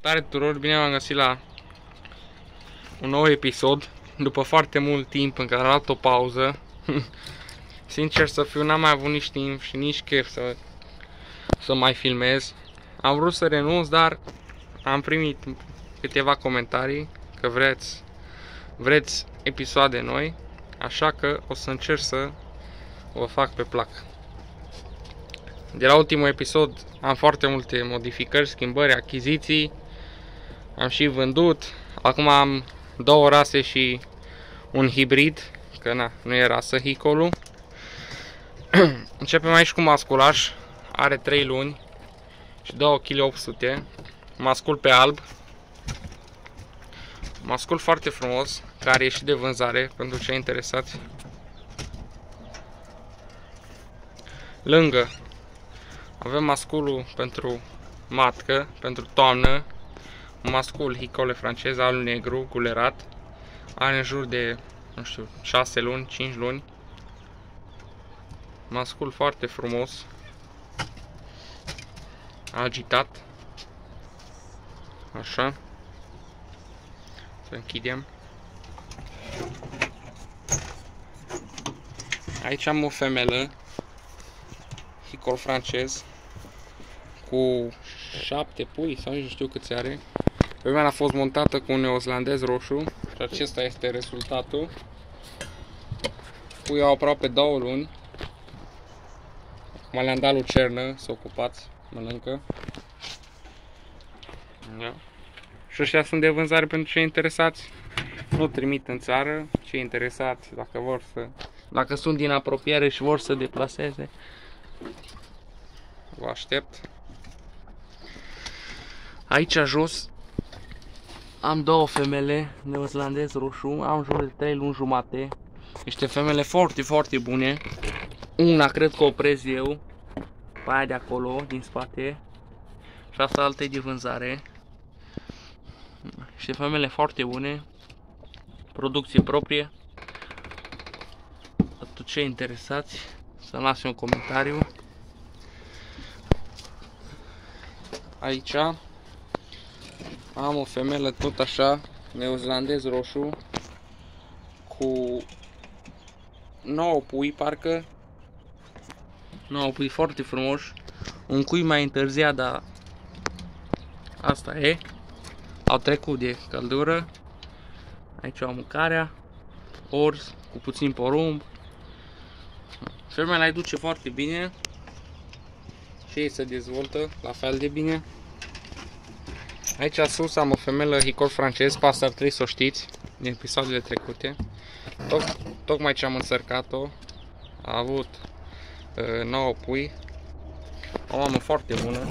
Salutare tuturor, bine v-am găsit la un nou episod. După foarte mult timp în care am luat o pauză. Sincer să fiu, n-am mai avut nici timp și nici chef să mai filmez. Am vrut să renunț, dar am primit câteva comentarii că vreți episoade noi. Așa că o să încerc să vă fac pe plac. De la ultimul episod am foarte multe modificări, schimbări, achiziții. Am și vândut. Acum am două rase și un hibrid, că na, nu e rasă hicolul. Începem aici cu masculaș. Are 3 luni și 2,8 kg. Mascul pe alb. Mascul foarte frumos, care e și de vânzare pentru cei interesați. Lângă avem masculul pentru matcă, pentru toamnă. Un mascul hicole francez, alb-negru, gulerat. Are în jur de, nu știu, 6 luni, 5 luni. Mascul foarte frumos. Agitat. Așa. Să închidem. Aici am o femelă hicol francez cu 7 pui sau nici nu știu câți are. Femela a fost montată cu un neozelandez roșu și acesta este rezultatul. Puii au aproape 2 luni. Acum le-am dat lucernă, să ocupați, mănâncă. Da. Și ăștia sunt de vânzare pentru cei interesați. Nu trimit în țară. Cei interesați, dacă sunt din apropiere și vor să deplaseze, vă aștept. Aici jos am două femele neozelandez roșu, am în jur de 3 luni jumate. Niște femele foarte, foarte bune. Una cred că o oprez eu, pe aia de acolo, din spate. Și asta alta e de vânzare. Niște femele foarte bune. Producție proprie. Pentru cei interesați, să-mi lase un comentariu. Aici am o femelă tot așa, neozelandez roșu, cu 9 pui parcă. 9 pui foarte frumoși. Un cui mai întârziat, dar asta e. Au trecut de căldură. Aici au mâncarea. Orz cu puțin porumb. Femela îi duce foarte bine. Și ei se dezvoltă la fel de bine. Aici sus am o femelă hicol francez, pe asta ar trebui să o știți din episoadele trecute. Tocmai ce am însărcat-o, a avut 9 pui. O mamă foarte bună,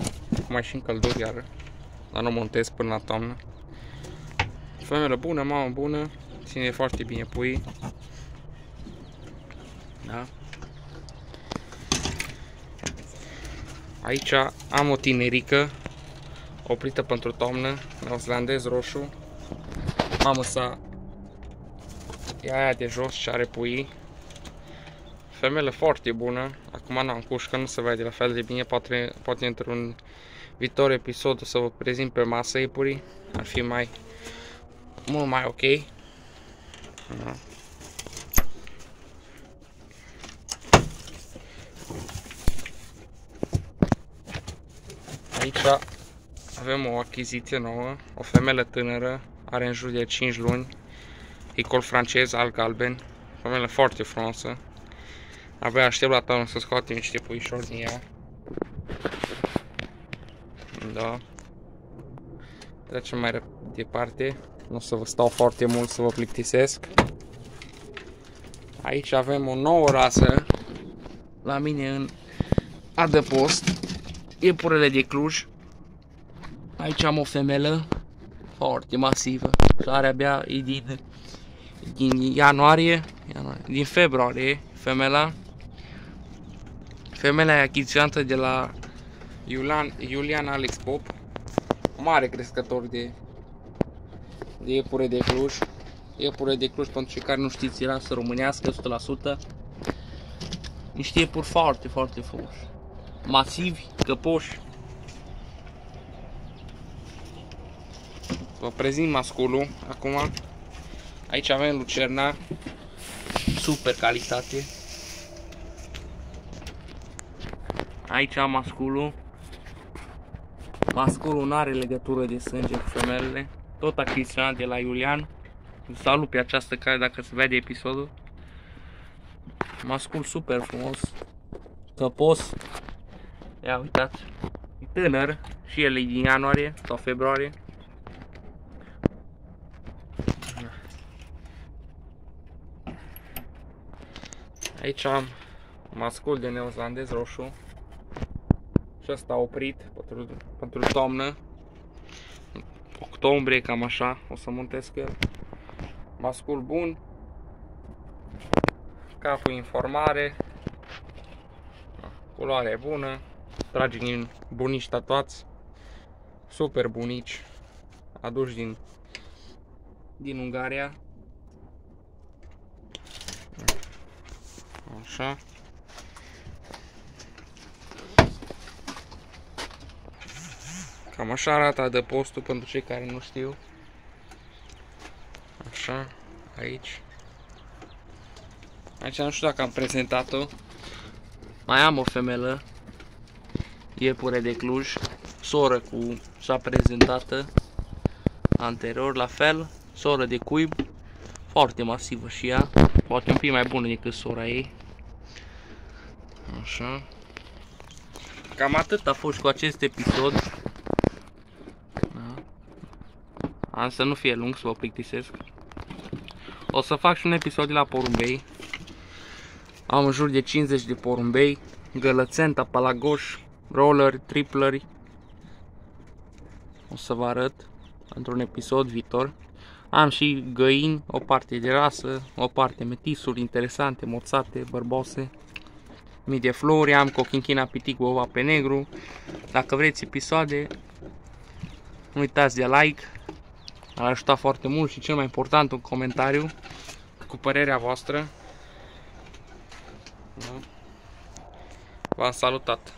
mai și în călduri iară, dar nu montez până la toamnă. Femelă bună, mamă bună, ține foarte bine puii. Da. Aici am o tinerică oprită pentru toamnă, neozelandez roșu. Mamă sa e aia de jos și are puii. Femelă foarte bună. Acum n-am cușcă, nu se vede la fel de bine. Poate într-un viitor episod o să vă prezint pe masă iepurii. Ar fi mult mai ok. Da. Aici avem o achiziție nouă, o femelă tânără, are în jur de 5 luni, hicol francez, alb-galben, femelă foarte frumoasă. Abia aștept la toamnă să scoatem niște puișori din ea. Da. Trecem mai departe, nu o să vă stau foarte mult să vă plictisesc. Aici avem o nouă rasă la mine în adăpost, iepurele de Cluj. Aici am o femelă foarte masivă, care abia e din din februarie, femela. Femela e achiziționată de la Iulian Alex Pop, mare crescător de iepure de Cluj. Iepure de Cluj, pentru cei care nu știți, e rasă românească 100%. Niște iepuri foarte, foarte frumoși, masivi, căpoși. Vă prezint masculul acum. Aici avem lucerna, super calitate. Aici am masculul. Masculul nu are legătură de sânge cu femelele. Tot achiziționat de la Iulian. Salut pe această cale dacă se vede episodul. Mascul super frumos. Căpos. Ia uitați. E tânăr. Și el e din ianuarie sau februarie. Aici am mascul de neozelandez roșu. Și ăsta oprit pentru toamnă. Octombrie, cam așa. O să montez cu el. Mascul bun. Capul informare. Culoarea bună. Trage din bunici tatuați. Super bunici. Aduși din Ungaria. Așa. Cam așa arată adăpostul pentru cei care nu știu. Așa, aici. Aici nu știu dacă am prezentat-o. Mai am o femelă. Iepure de Cluj. Soră cu cea prezentată anterior, la fel. Soră de cuib. Foarte masivă și ea. Poate un pic mai bună decât sora ei. Așa. Cam atât a fost cu acest episod. Da. Am să nu fie lung, să vă plictisesc. O să fac și un episod de la porumbei. Am în jur de 50 de porumbei. Gălățeni, tapalagoși, rolleri, tripleri. O să vă arăt într-un episod viitor. Am și găini, o parte de rasă, o parte metisuri interesante, moțate, bărbose. Mii de flori, am cochinchina pitic cu ova pe negru. Dacă vreți episoade, nu uitați de like. Ar ajuta foarte mult și cel mai important un comentariu cu părerea voastră. V-am salutat.